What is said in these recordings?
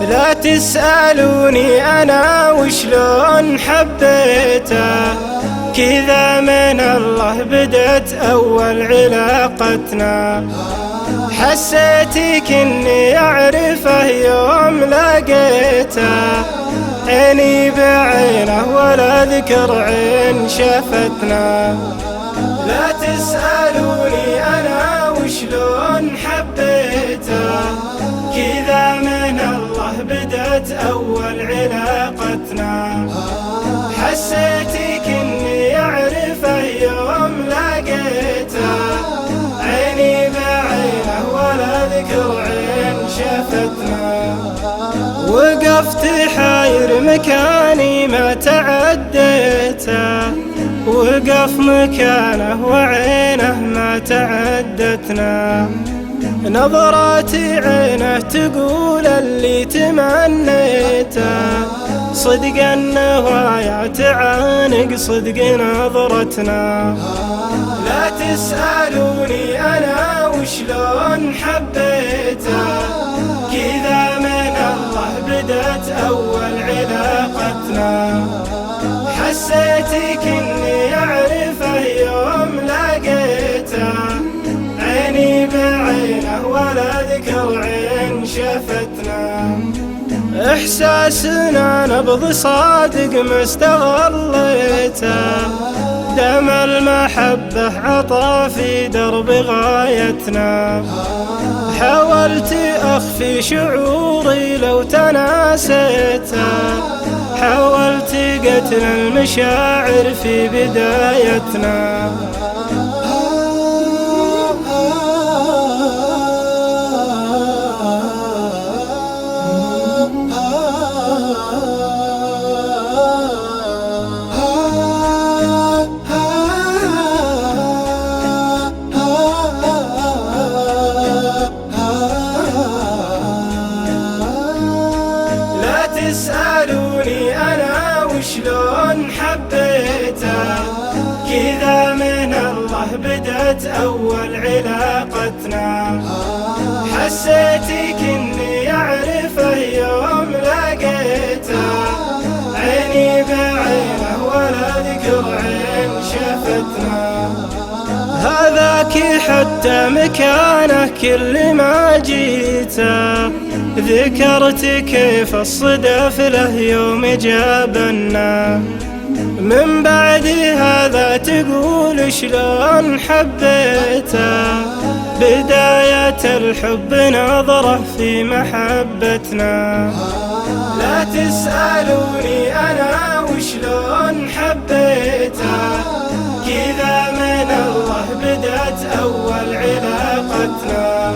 لا تسألوني أنا وشلون حبيته، كذا من الله بدت أول علاقتنا. حسيتك إني أعرفه يوم لقيته، عيني بعينه ولا ذكر عين شفتنا. لا تسألوني أنا وشلون حبيته، كذا من الله بدت أول علاقتنا. حسيتك إني أعرفه يوم لقيته، عيني بعينه ولا ذكر عين شفتنا. وقفت حاير مكاني ما تعديته، وقف مكانه وعينه ما تعدتنا. نظرات عينه تقول اللي تمنيته، صدق النوايا تعانق صدق نظرتنا. لا تسألوني أنا وشلون حبيته، كذا من الله بدت أول علاقتنا. حسيتك إني أعرفه يوم لقيته، عيني بعينه ولا ذكر عين شفتنا. إحساسنا نبض صادق ما استغليته، دم المحبة عطى في درب غايتنا. حاولت أخفي شعوري لو تناسيته، حاولت قتل المشاعر في بدايتنا. تسألوني أنا وشلون حبيته، كذا من الله بدت أول علاقتنا. حسيتك إني أعرفه يوم لقيته، عيني بعينه ولا ذكر عين شفتنا. هذاك حتى مكانه كل ما جيته، ذكرت كيف الصدف له يوم جابنا. من بعد هذا تقول شلون حبيته، بداية الحب نظرة في محبتنا. لا تسألوني أنا وشلون حبيته، كذا من الله بدت أول علاقتنا.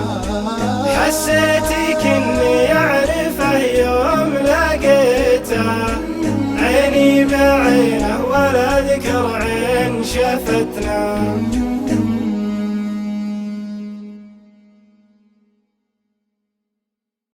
حسيتك إني أعرفه يوم لقيته، عيني بعينه ولا ذكر عين شفتنا.